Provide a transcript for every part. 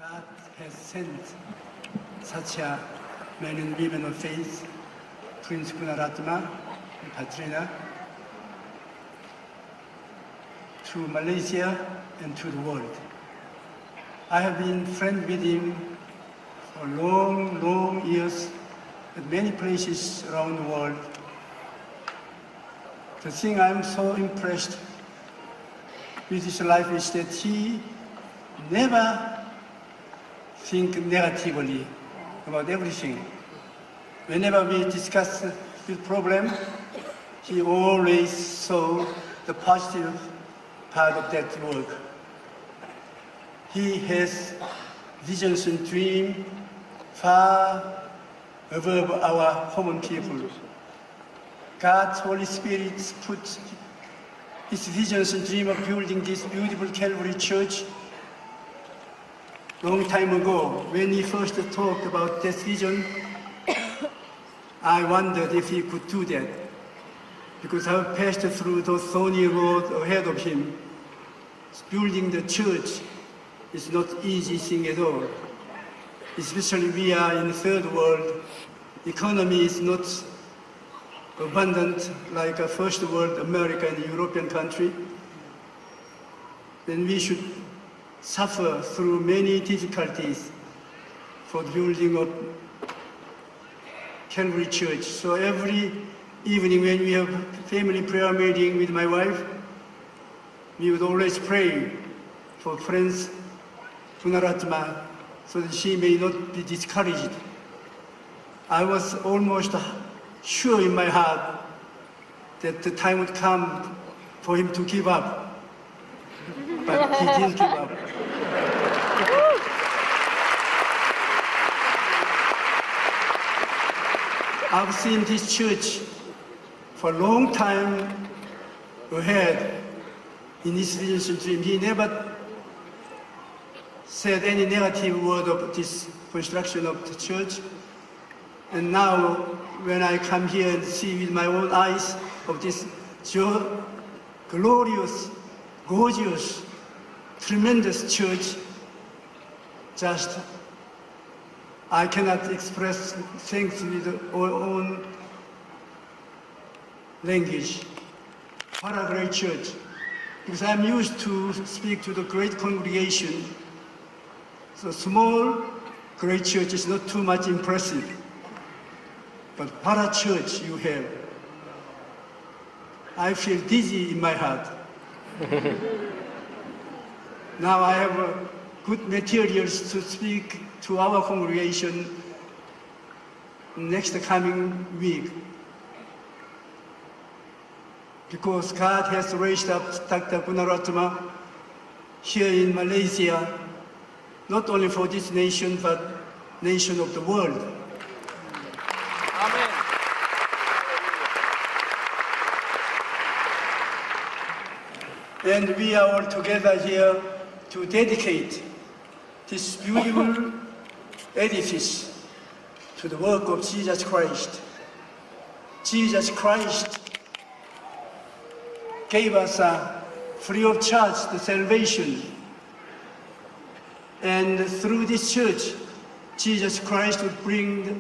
God has sent such a men and women of faith, Prince Gunaratma and Patrina, to Malaysia and to the world. I have been friends with him for long years at many places around the world. The thing I'm so impressed with his life is that he never think negatively about everything. Whenever we discuss the problem, he always saw the positive part of that work. He has visions and dreams far above our common people. God's Holy Spirit put his visions and dreams of building this beautiful Calvary Church long time ago. When he first talked about this vision, I wondered if he could do that, because I've passed through those thorny roads ahead of him. Building the church is not easy thing at all. Especially we are in the third world. Economy is not abundant like a first world America and European country. Then we should suffer through many difficulties for the building of Calvary Church. So every evening when we have family prayer meeting with my wife, we would always pray for Prince Gunaratma so that she may not be discouraged. I was almost sure in my heart that the time would come for him to give up, but he didn't give up. I've seen this church for a long time ahead in his vision and dream. He never said any negative word of this construction of the church. And now, when I come here and see with my own eyes of this glorious, gorgeous, tremendous church, just I cannot express thanks with our own language. What a great church. Because I'm used to speak to the great congregation. So small, great church is not too much impressive. But what a church you have. I feel dizzy in my heart. Now I have good materials to speak to our congregation next coming week. Because God has raised up Dr. Gunaratma here in Malaysia, not only for this nation, but nation of the world. Amen. And we are all together here to dedicate this beautiful edifice to the work of Jesus Christ. Jesus Christ gave us free of charge the salvation. And through this church, Jesus Christ would bring the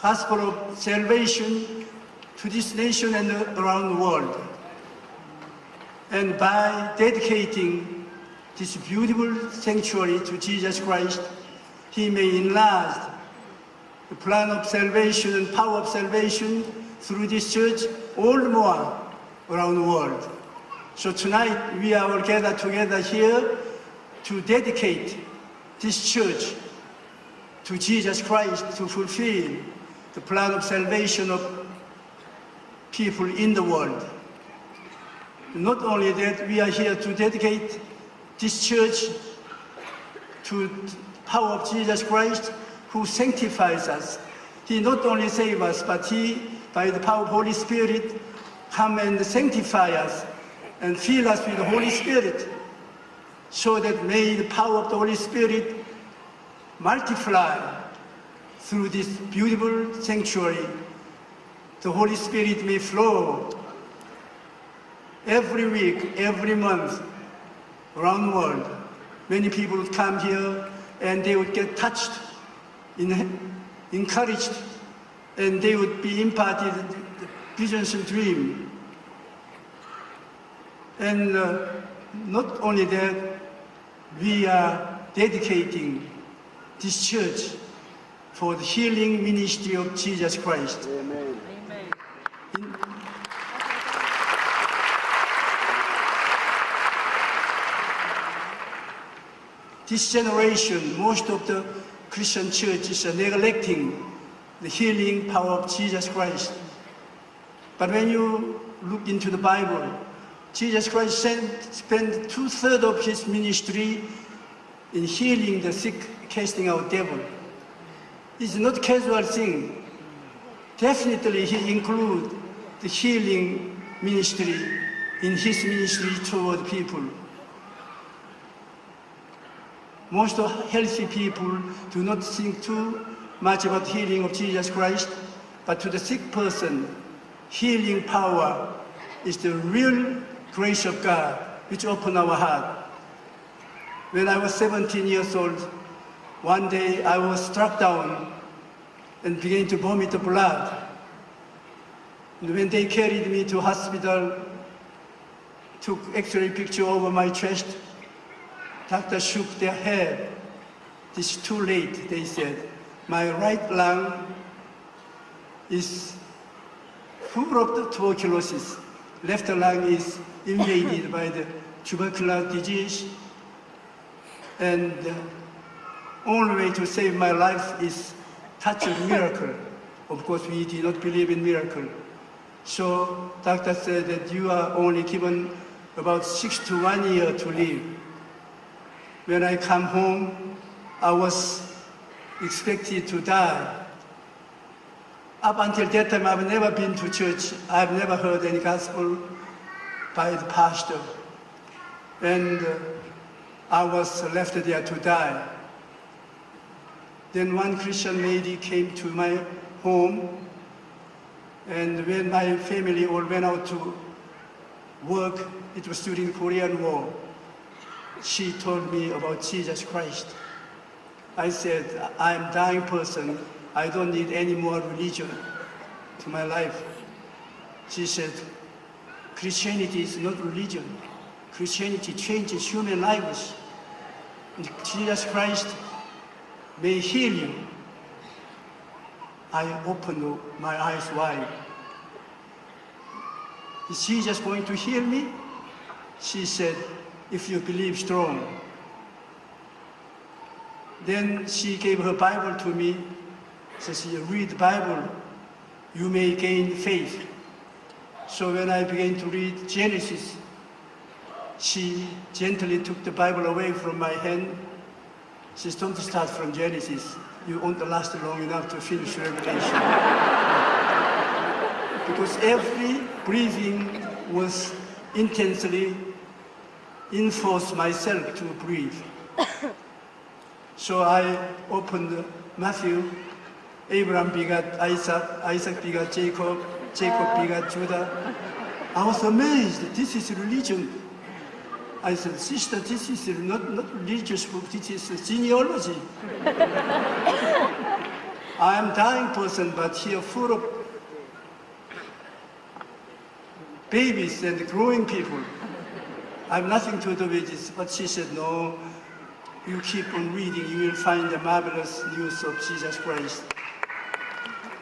gospel of salvation to this nation and around the world. And by dedicating this beautiful sanctuary to Jesus Christ, he may enlarge the plan of salvation and power of salvation through this church all the more around the world. So tonight we are all gathered together here to dedicate this church to Jesus Christ to fulfill the plan of salvation of people in the world. Not only that, we are here to dedicate this church to the power of Jesus Christ who sanctifies us. He not only saves us, but he, by the power of Holy Spirit, come and sanctify us and fill us with the Holy Spirit, so that may the power of the Holy Spirit multiply through this beautiful sanctuary. The Holy Spirit may flow every week, every month, around the world. many people would come here and they would get touched, encouraged, and they would be imparted visions and dreams. And not only that, we are dedicating this church for the healing ministry of Jesus Christ. Amen. This generation, most of the Christian churches are neglecting the healing power of Jesus Christ. But when you look into the Bible, Jesus Christ spent 2/3 of his ministry in healing the sick, casting out devil. It's not a casual thing. Definitely he includes the healing ministry in his ministry toward people. Most healthy people do not think too much about healing of Jesus Christ, but to the sick person, healing power is the real grace of God, which opened our heart. When I was 17 years old, one day I was struck down and began to vomit the blood. And when they carried me to hospital, took X-ray picture over my chest, doctor shook their head. This is too late, they said. My right lung is full of the tuberculosis. Left lung is invaded by the tubercular disease. And the only way to save my life is touch of miracle. Of course, we did not believe in miracle. So doctor said that you are only given about 6 to 1 year to live. When I come home, I was expected to die. Up until that time, I've never been to church. I've never heard any gospel by the pastor. And I was left there to die. Then one Christian lady came to my home, and when my family all went out to work, it was during the Korean War. She told me about Jesus Christ. I said, I'm a dying person. I don't need any more religion to my life. She said, Christianity is not religion. Christianity changes human lives. And Jesus Christ may heal you. I opened my eyes wide. Is Jesus going to heal me? She said, if you believe strong. Then she gave her Bible to me. She said, read the Bible, you may gain faith. So when I began to read Genesis, she gently took the Bible away from my hand. She said, don't start from Genesis. You won't last long enough to finish Revelation. Because every breathing was intensely enforced myself to breathe. So I opened Matthew. Abraham begat Isaac, Isaac begat Jacob, Jacob begat Judah. I was amazed. This is religion. I said, sister, this is not religious book, this is genealogy. I am a dying person, but here full of babies and growing people. I have nothing to do with this. But she said, no, you keep on reading, you will find the marvelous news of Jesus Christ.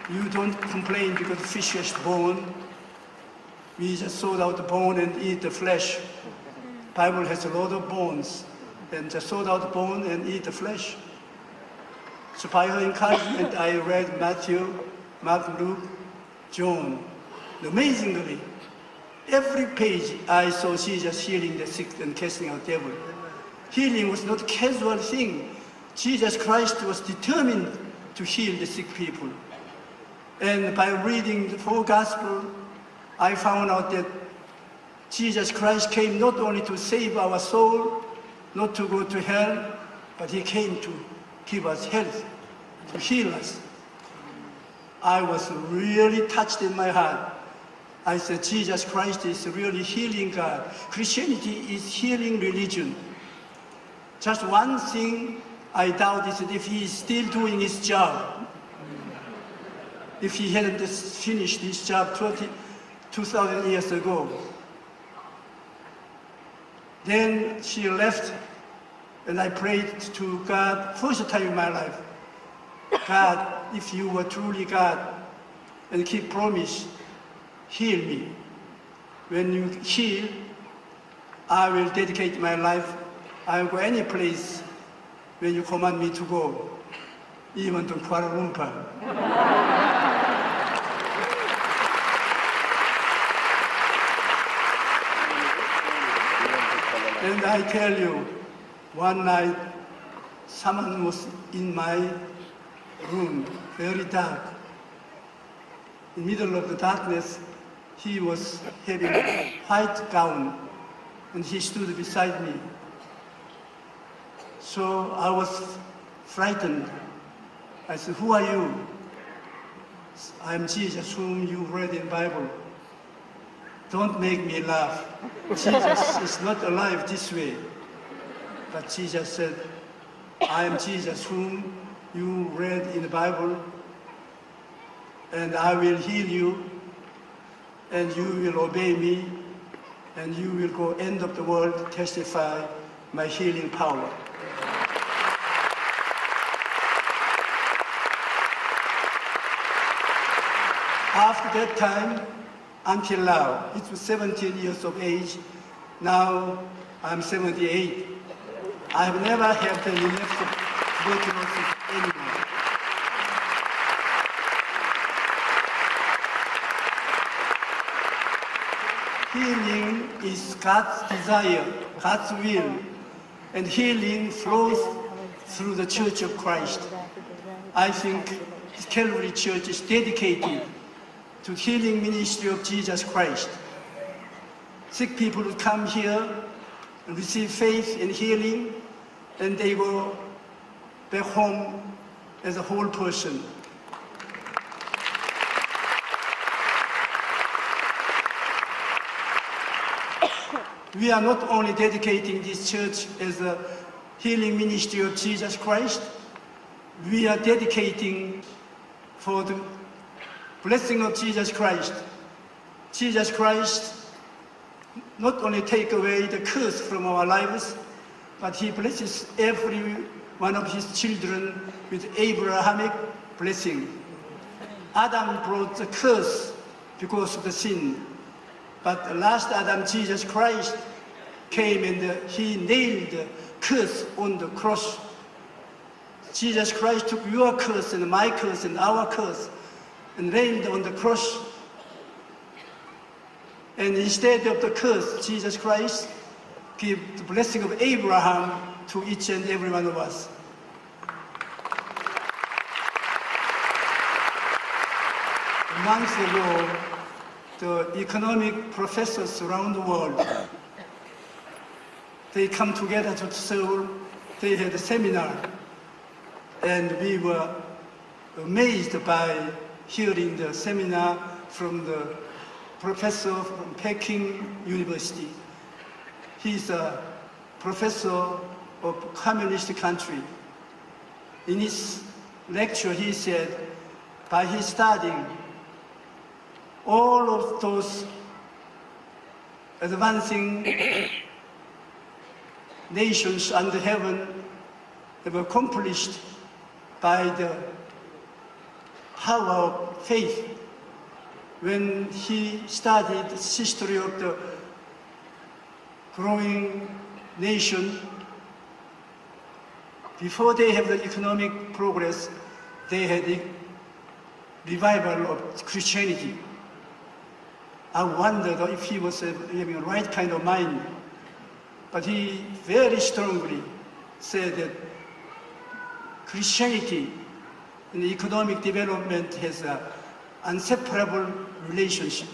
You don't complain because fish is bone. We just sort out the bone and eat the flesh. Bible has a lot of bones, and just sort out the bone and eat the flesh. So by her encouragement, I read Matthew, Mark, Luke, John. And amazingly, every page I saw Jesus healing the sick and casting out devil. Healing was not a casual thing. Jesus Christ was determined to heal the sick people. And by reading the four Gospels, I found out that Jesus Christ came not only to save our soul, not to go to hell, but he came to give us health, to heal us. I was really touched in my heart. I said, Jesus Christ is really healing God. Christianity is healing religion. Just one thing I doubt is that if he is still doing his job, if he hadn't finished his job 2,000 years ago. Then she left, and I prayed to God, first time in my life, God, if you were truly God and keep promise, heal me. When you heal, I will dedicate my life. I will go any place where you command me to go, even to Kuala Lumpur. And I tell you, one night, someone was in my room, very dark. In the middle of the darkness, he was having a white gown, and he stood beside me. So I was frightened. I said, who are you? I am Jesus, whom you read in the Bible. Don't make me laugh. Jesus is not alive this way. But Jesus said, I am Jesus, whom you read in the Bible, and I will heal you, and you will obey me, and you will go end of the world, testify my healing power. After that time, until now, it was 17 years of age. Now I'm 78. I have never had any tuberculosis anymore. Healing is God's desire, God's will, and healing flows through the Church of Christ. I think Calvary Church is dedicated to healing ministry of Jesus Christ. Sick people would come here and receive faith and healing, and they go back home as a whole person. We are not only dedicating this church as a healing ministry of Jesus Christ, we are dedicating for the blessing of Jesus Christ. Jesus Christ not only take away the curse from our lives, but he blesses every one of his children with Abrahamic blessing. Adam brought the curse because of the sin, but the last Adam, Jesus Christ, came and he nailed the curse on the cross. Jesus Christ took your curse and my curse and our curse and nailed on the cross. And instead of the curse, Jesus Christ gave the blessing of Abraham to each and every one of us. Months ago, the economic professors around the world, they come together to Seoul. They had a seminar, and we were amazed by hearing the seminar from the professor from Peking University. He's a professor of communist country. In his lecture, he said, by his studying, all of those advancing nations under heaven have accomplished by the power of faith. When he studied the history of the growing nation, before they have the economic progress, they had a revival of Christianity. I wondered if he was having the right kind of mind, but he very strongly said that Christianity and economic development has an inseparable relationship.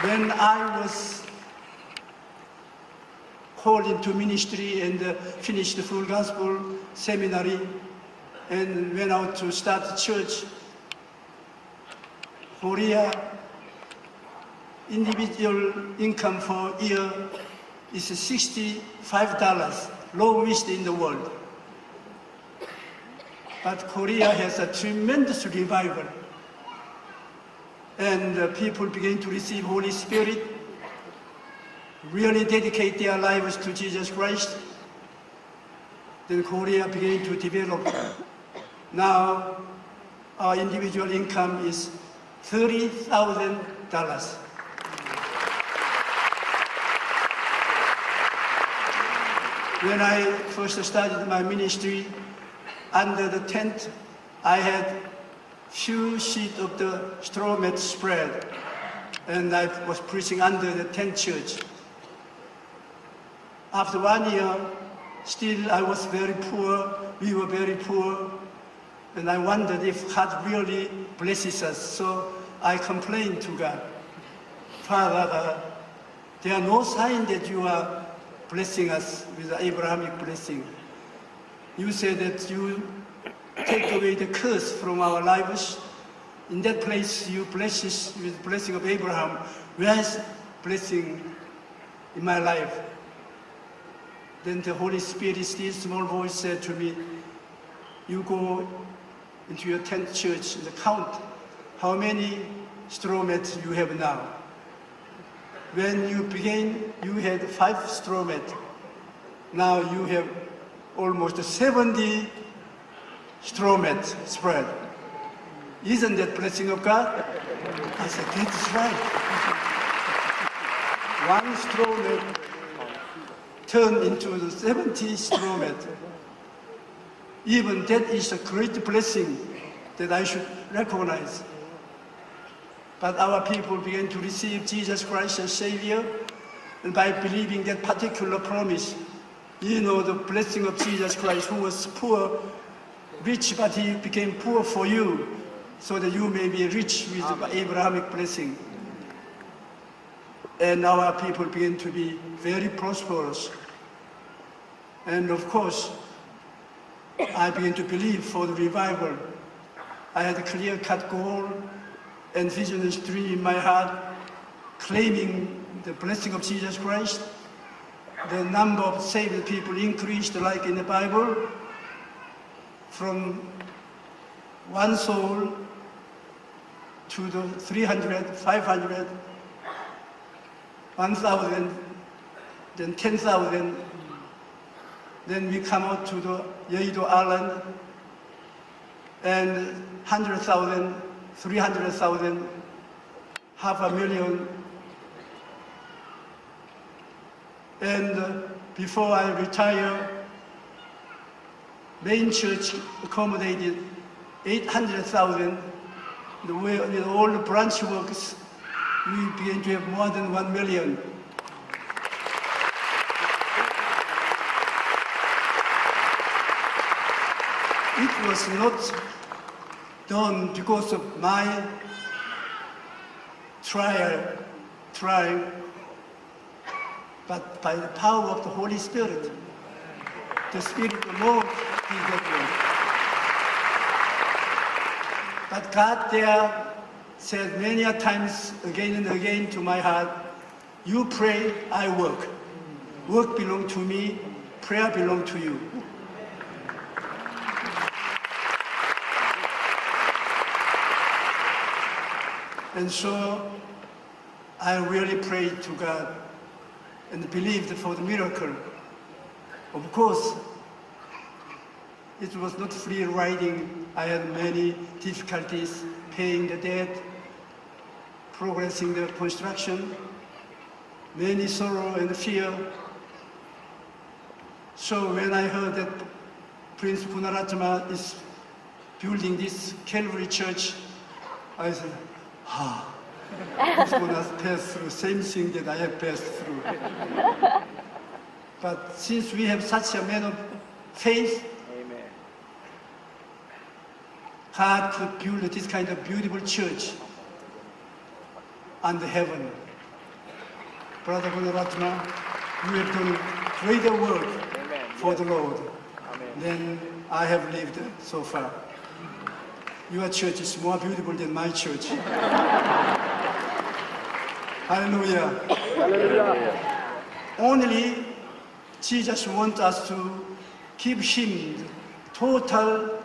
When I was called into ministry and finished the full gospel seminary and went out to start the church, Korea individual income for a year is $65, lowest in the world. But Korea has a tremendous revival. And people begin to receive Holy Spirit, really dedicate their lives to Jesus Christ. Then Korea began to develop. Now, our individual income is $30,000. When I first started my ministry, under the tent, I had few sheets of the straw mat spread, and I was preaching under the tent church. After 1 year, still I was very poor, we were very poor, and I wondered if God really blesses us. So I complained to God, Father, there are no signs that you are blessing us with the Abrahamic blessing. You said that you take away the curse from our lives. In that place, you bless us with the blessing of Abraham. Where is blessing in my life? Then the Holy Spirit, still small voice, said to me, you go into your tent church and count how many straw mats you have now. When you began, you had 5 straw mats. Now you have almost 70 straw mats spread. Isn't that blessing of God? I said, that's right. One straw mat turned into the 70 straw mat. Even that is a great blessing that I should recognize. But our people began to receive Jesus Christ as Savior, and by believing that particular promise, you know the blessing of Jesus Christ, who was poor, rich, but he became poor for you, so that you may be rich with the Abrahamic blessing. And our people began to be very prosperous. And of course, I began to believe for the revival. I had a clear-cut goal and vision and dream in my heart, claiming the blessing of Jesus Christ. The number of saved people increased like in the Bible, from 1 soul to the 300, 500, 1,000, then 10,000. Then we come out to the Yeouido Island, and 100,000, 300,000, 500,000. And before I retire, main church accommodated 800,000. With all the branch works, we began to have more than 1 million. It was not done because of my trying, but by the power of the Holy Spirit. The Spirit of the Lord did that work. But God there said many a times, again and again to my heart, you pray, I work. Work belongs to me, prayer belongs to you. And so I really prayed to God and believed for the miracle. Of course, it was not free riding. I had many difficulties paying the debt, progressing the construction, many sorrow and fear. So when I heard that Prince Gunaratma is building this Calvary Church, I said, he's going to pass through the same thing that I have passed through. But since we have such a man of faith, Amen. God could build this kind of beautiful church under heaven. Brother Gunaratma, you have done greater work for the Lord than I have lived so far. Your church is more beautiful than my church. Hallelujah. Hallelujah. Only Jesus wants us to give him total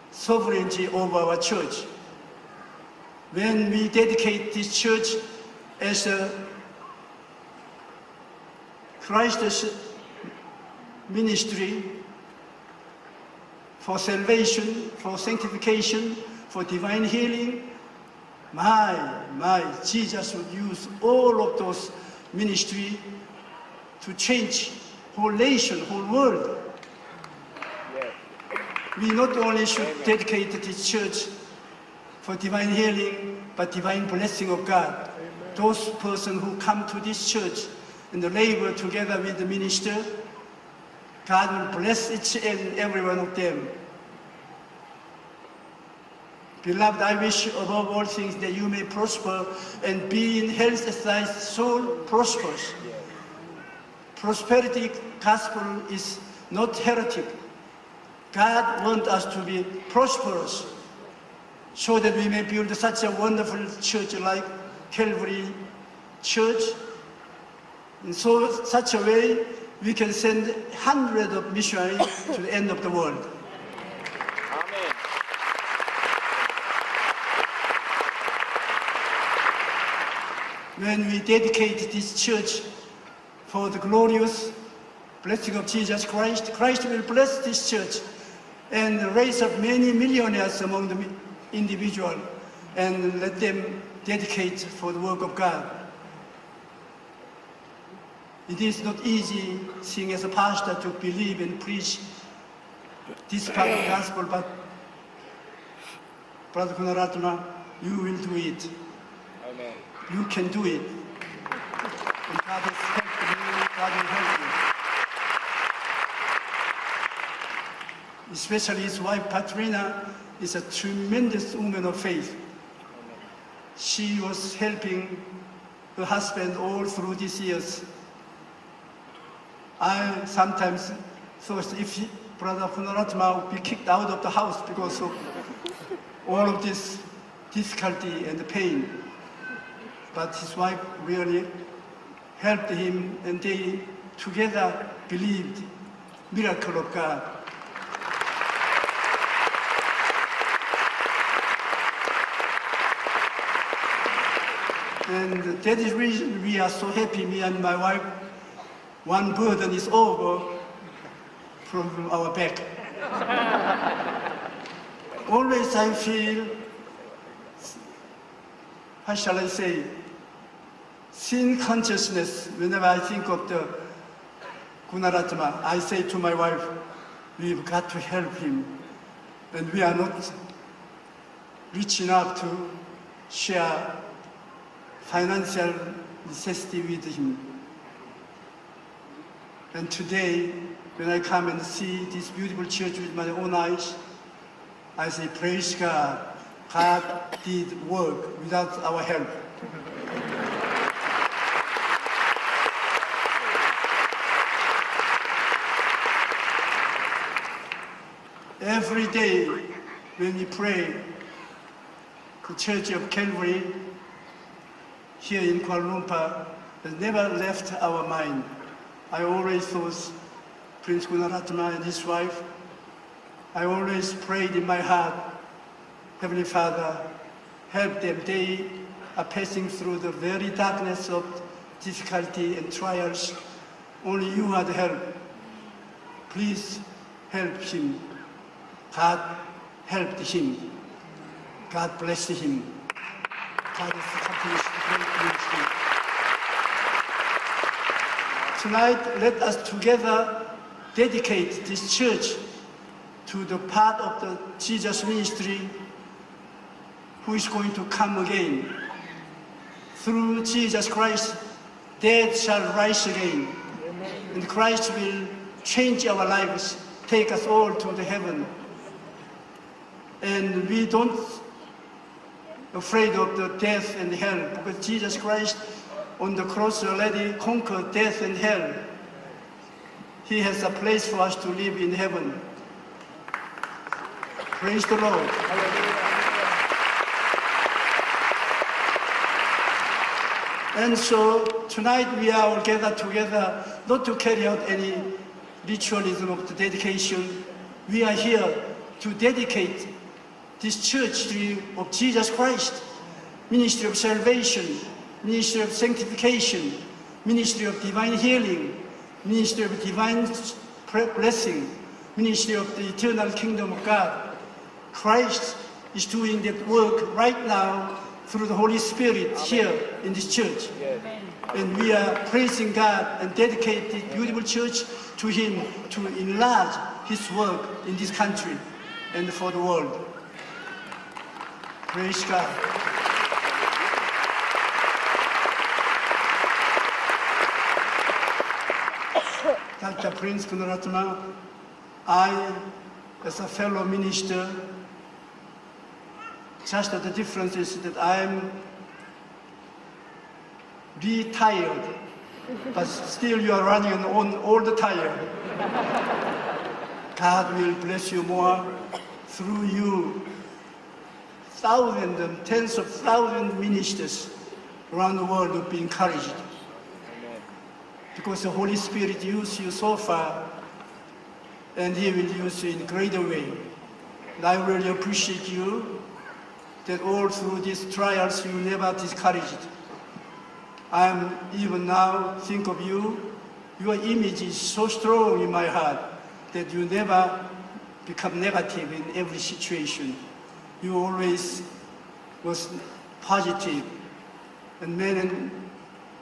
sovereignty over our church. When we dedicate this church as a Christ's ministry for salvation, for sanctification, for divine healing, my, Jesus would use all of those ministry to change whole nation, whole world. Yes. We not only should dedicate this church for divine healing, but divine blessing of God. Those persons who come to this church and labor together with the minister, God will bless each and every one of them. Beloved, I wish above all things that you may prosper and be in health as thy soul prospers. Prosperity gospel is not heretic. God wants us to be prosperous so that we may build such a wonderful church like Calvary Church. In such a way, we can send hundreds of missionaries to the end of the world. Amen. When we dedicate this church for the glorious blessing of Jesus Christ, Christ will bless this church and raise up many millionaires among the individual and let them dedicate for the work of God. It is not easy thing as a pastor to believe and preach this part of the gospel, but Brother Gunaratma, you will do it. Amen. You can do it. And God has helped you, God will help you. Especially his wife, Patrina, is a tremendous woman of faith. She was helping her husband all through these years. I sometimes thought if Brother Gunaratma would be kicked out of the house because of all of this difficulty and pain. But his wife really helped him, and they together believed miracle of God. And that is the reason we are so happy, me and my wife. One burden is over from our back. Always I feel, how shall I say, sin consciousness whenever I think of the Gunaratma. I say to my wife, we've got to help him. And we are not rich enough to share financial necessity with him. And today, when I come and see this beautiful church with my own eyes, I say, praise God. God did work without our help. Every day when we pray, the Church of Calvary here in Kuala Lumpur has never left our mind. I always thought Prince Gunaratma and his wife. I always prayed in my heart, Heavenly Father, help them. They are passing through the very darkness of difficulty and trials. Only you are the help. Please help him. God helped him. God blessed him. God has accomplished great ministry. Tonight, let us together dedicate this church to the part of the Jesus ministry who is going to come again. Through Jesus Christ, death shall rise again. Amen. And Christ will change our lives, take us all to the heaven. And we don't afraid of the death and hell, because Jesus Christ on the cross already conquered death and hell. He has a place for us to live in heaven. Praise the Lord. And so tonight we are all gathered together not to carry out any ritualism of the dedication. We are here to dedicate this church of Jesus Christ, ministry of salvation, ministry of sanctification, ministry of divine healing, ministry of divine blessing, ministry of the eternal kingdom of God. Christ is doing that work right now through the Holy Spirit here in this church. And we are praising God and dedicate this beautiful church to Him to enlarge His work in this country and for the world. Praise God. Dr. Prince Gunaratana, I, as a fellow minister, just the difference is that I'm retired, but still you are running on all the time. God will bless you more through you. Thousands and tens of thousands of ministers around the world will be encouraged. Because the Holy Spirit used you so far, and He will use you in a greater way. And I really appreciate you that all through these trials you never discouraged. I'm even now think of you, your image is so strong in my heart that you never become negative in every situation. You always was positive, and men and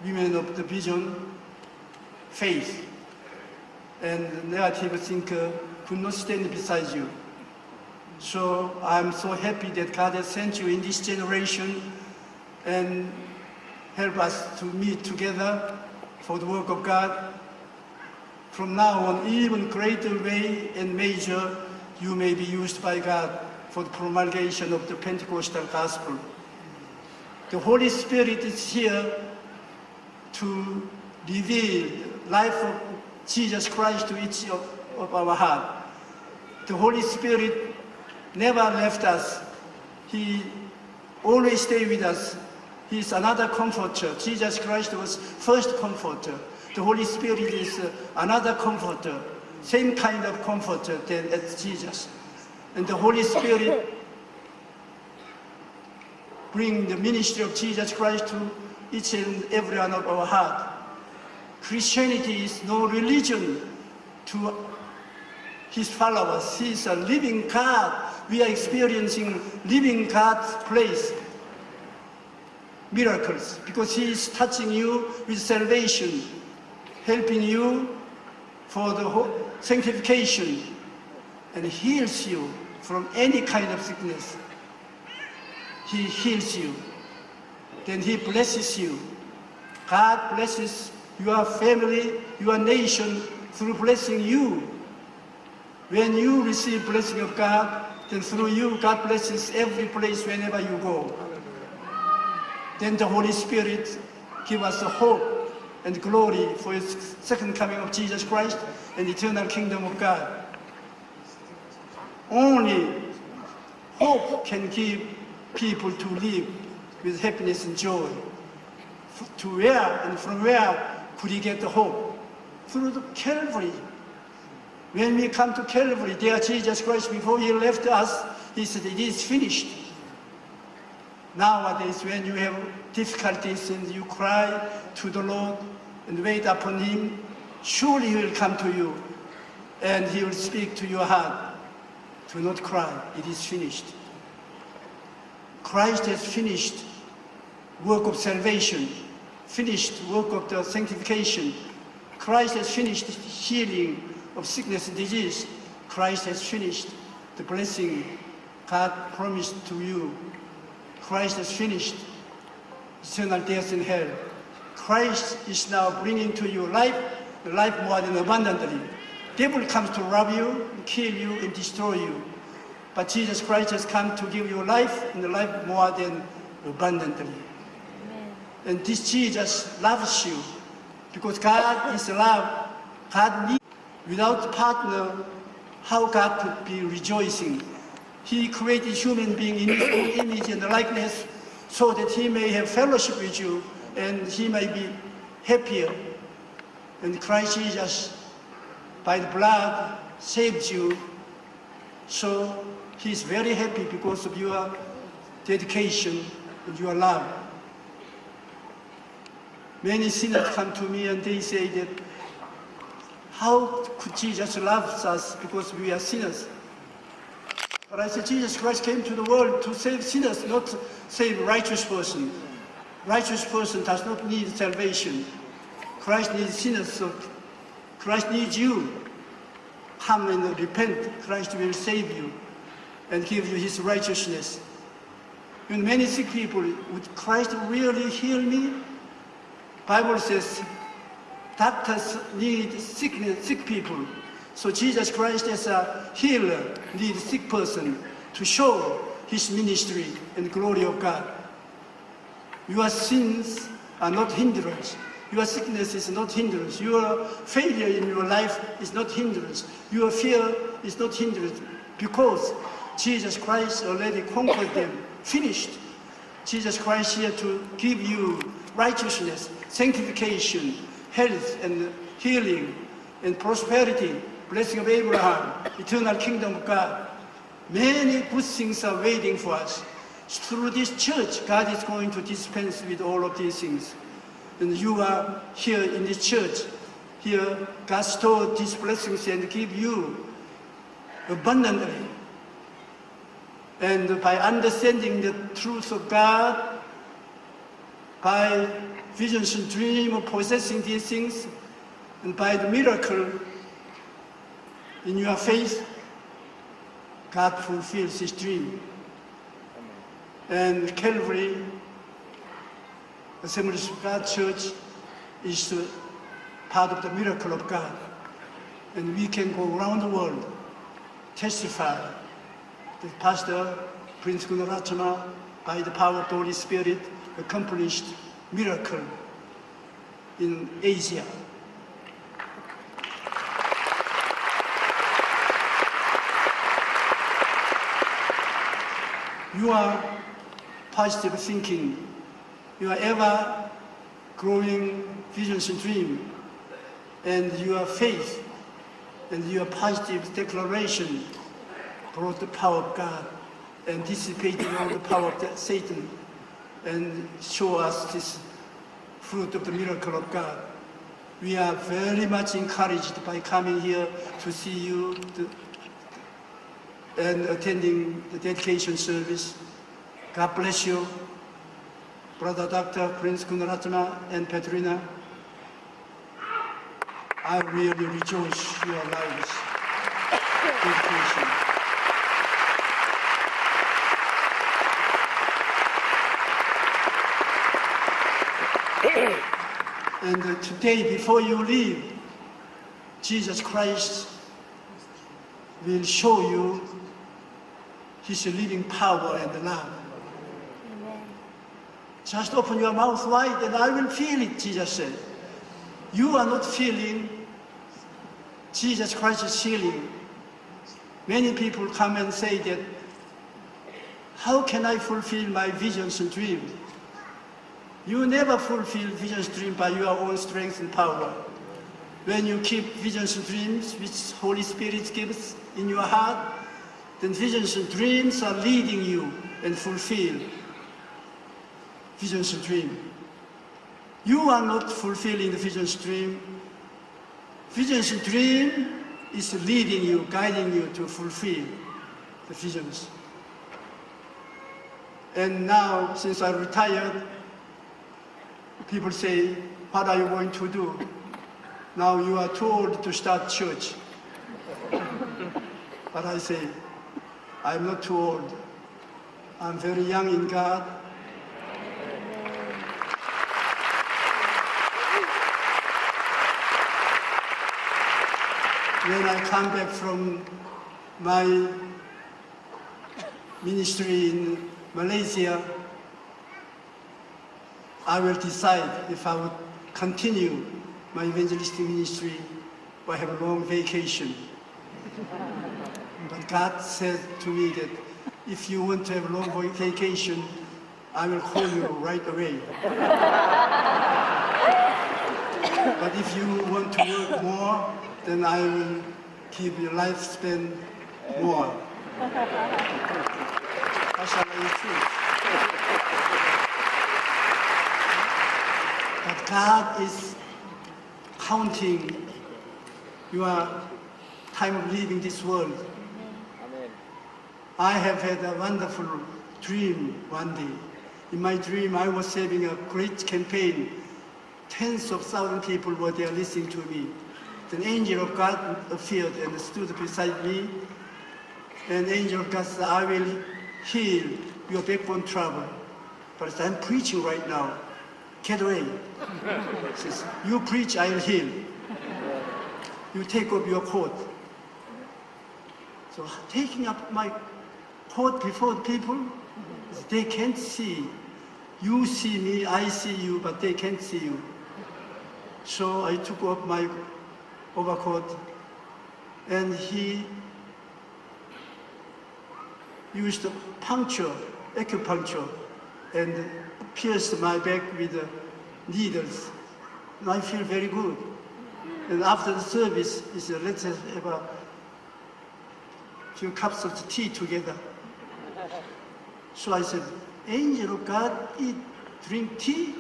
women of the vision, faith, and the negative thinker could not stand beside you. So I'm so happy that God has sent you in this generation and help us to meet together for the work of God. From now on, even greater way and measure, you may be used by God for the promulgation of the Pentecostal gospel. The Holy Spirit is here to reveal the life of Jesus Christ to each of our heart. The Holy Spirit never left us. He always stayed with us. He is another comforter. Jesus Christ was first comforter. The Holy Spirit is another comforter, same kind of comforter as Jesus. And the Holy Spirit bring the ministry of Jesus Christ to each and every one of our heart. Christianity is no religion to His followers. He is a living God. We are experiencing living God's place, miracles, because He is touching you with salvation, helping you for the sanctification, and heals you from any kind of sickness. He heals you. Then He blesses you. God blesses your family, your nation through blessing you. When you receive blessing of God, then through you, God blesses every place whenever you go. Then the Holy Spirit give us the hope and glory for His second coming of Jesus Christ and the eternal kingdom of God. Only hope can give people to live with happiness and joy. To where and from where could He get the hope? Through the Calvary. When we come to Calvary, there Jesus Christ, before He left us, He said, "It is finished." Nowadays, when you have difficulties and you cry to the Lord and wait upon Him, surely He will come to you and He will speak to your heart. Do not cry, it is finished. Christ has finished work of salvation, finished work of the sanctification. Christ has finished the healing of sickness and disease. Christ has finished the blessing God promised to you. Christ has finished eternal death in hell. Christ is now bringing to you life, the life more than abundantly. Devil comes to rob you, kill you, and destroy you. But Jesus Christ has come to give you life, and the life more than abundantly. Amen. And this Jesus loves you, because God is love. God needs. Without partner, how God could be rejoicing? He created human being in His own image and likeness so that He may have fellowship with you and he may be happier. And Christ Jesus, by the blood, saved you. So he's very happy because of your dedication and your love. Many sinners come to me and they say that, how could Jesus love us because we are sinners? But I said, Jesus Christ came to the world to save sinners, not save righteous person. Righteous person does not need salvation. Christ needs sinners, so Christ needs you. Come and repent. Christ will save you and give you his righteousness. And many sick people, would Christ really heal me? Bible says, doctors need sick people. So Jesus Christ as a healer needs sick person to show his ministry and glory of God. Your sins are not hindrance. Your sickness is not hindrance. Your failure in your life is not hindrance. Your fear is not hindrance. Because Jesus Christ already conquered them, finished. Jesus Christ here to give you righteousness, sanctification, health and healing and prosperity, blessing of Abraham, eternal kingdom of God. Many good things are waiting for us. Through this church, God is going to dispense with all of these things. And you are here in this church. Here, God stored these blessings and give you abundantly. And by understanding the truth of God, by visions and dream of possessing these things, and by the miracle in your faith, God fulfills his dream. And Calvary Assemblies of God Church is part of the miracle of God. And we can go around the world, testify that Pastor Prince Gunaratana, by the power of the Holy Spirit, accomplished miracle in Asia. You are positive thinking. You are ever growing visions and dreams, and your faith and your positive declaration brought the power of God and dissipated all the power of Satan and show us this fruit of the miracle of God. We are very much encouraged by coming here to see you and attending the dedication service. God bless you, Brother Dr. Prince Gunaratana and Petrina. I really rejoice your lives. Dedication. And today, before you leave, Jesus Christ will show you his living power and love. Amen. Just open your mouth wide and I will feel it, Jesus said. You are not feeling Jesus Christ is healing. Many people come and say that, how can I fulfill my visions and dreams? You never fulfill visions and dreams by your own strength and power. When you keep visions and dreams, which Holy Spirit gives in your heart, then visions and dreams are leading you and fulfill visions and dreams. You are not fulfilling the visions and dream. Visions and dream is leading you, guiding you to fulfill the visions. And now, since I retired, people say, what are you going to do? Now you are too old to start church. But I say, I'm not too old. I'm very young in God. When I come back from my ministry in Malaysia, I will decide if I would continue my evangelistic ministry or have a long vacation. But God said to me that if you want to have a long vacation, I will call you right away. But if you want to work more, then I will give your lifespan more. How shall I choose? But God is counting your time of leaving this world. Amen. I have had a wonderful dream one day. In my dream, I was having a great campaign. Tens of thousands of people were there listening to me. An angel of God appeared and stood beside me. And the angel of God said, I will heal your backbone trouble. But I'm preaching right now. Get away. He says, you preach, I will heal. You take off your coat. So taking up my coat before people, they can't see. You see me, I see you, but they can't see you. So I took off my overcoat, and he used a puncture, acupuncture, and pierced my back with needles. And I feel very good. And after the service, he said, let's have a few cups of tea together. So I said, angel of God, drink tea?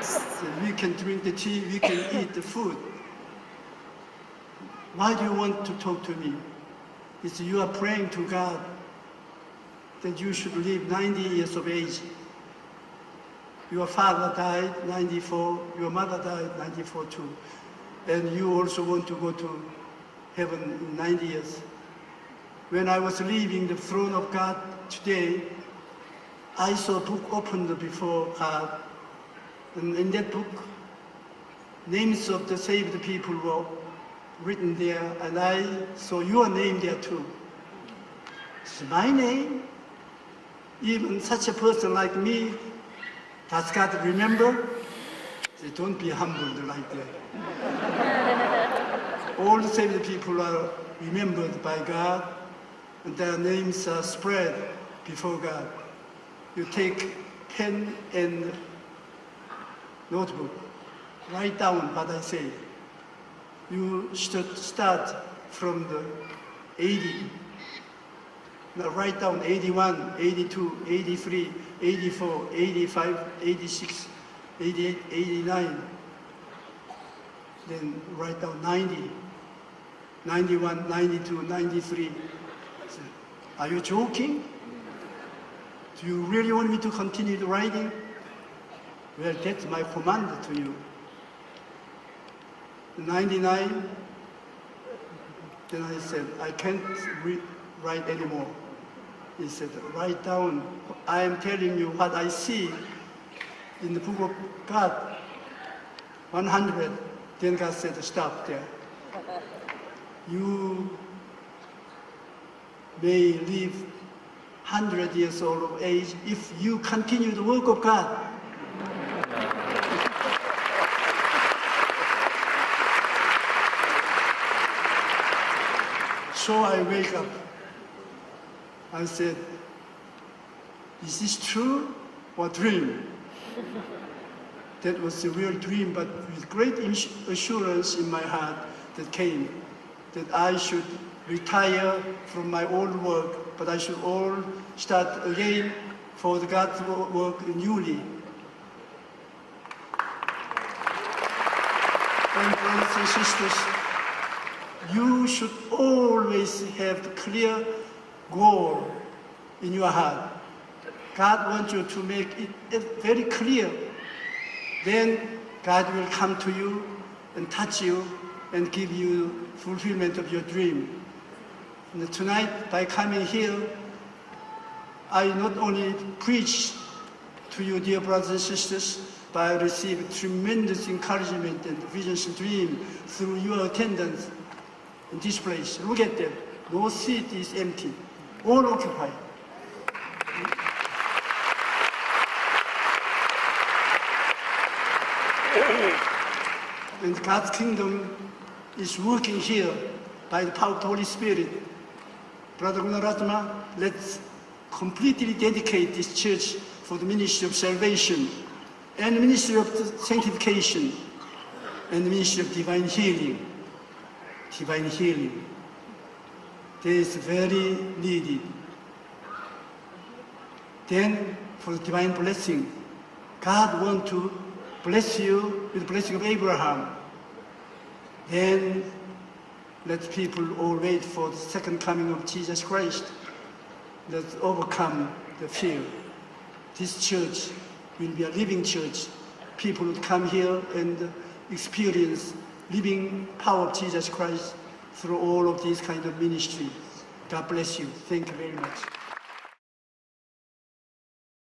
So we can drink the tea, we can eat the food. Why do you want to talk to me? He said, you are praying to God that you should live 90 years of age. Your father died 94, your mother died 94 too. And you also want to go to heaven in 90 years. When I was leaving the throne of God today, I saw a book opened before God. And in that book, names of the saved people were written there, and I saw your name there too. It's my name? Even such a person like me, does God remember? Say, don't be humbled like that. All the saved people are remembered by God, and their names are spread before God. You take pen and notebook, write down what I say. You should start from the 80. Now write down 81, 82, 83, 84, 85, 86, 88, 89. Then write down 90, 91, 92, 93. So, are you joking? Do you really want me to continue the writing? Well, that's my command to you. 99, then I said, I can't write anymore. He said, write down, I am telling you what I see in the book of God. 100, then God said, stop there. You may live 100 years old of age if you continue the work of God. So I wake up. I said, is this true or dream? That was a real dream, but with great assurance in my heart that came, that I should retire from my old work, but I should all start again for the God's work newly. And brothers and sisters, you should always have the clear goal in your heart. God wants you to make it very clear. Then God will come to you and touch you and give you fulfillment of your dream. And tonight, by coming here, I not only preach to you, dear brothers and sisters, but I receive tremendous encouragement and visions and dream through your attendance in this place. Look at them. No seat is empty. All occupied. And God's kingdom is working here by the power of the Holy Spirit. Brother Gunaratma, let's completely dedicate this church for the ministry of salvation and the ministry of sanctification and the ministry of divine healing. Divine healing. That is very needed. Then, for the divine blessing, God wants to bless you with the blessing of Abraham. Then, let people all wait for the second coming of Jesus Christ. Let's overcome the fear. This church will be a living church. People will come here and experience living power of Jesus Christ through all of these kind of ministry. God bless you. Thank you very much.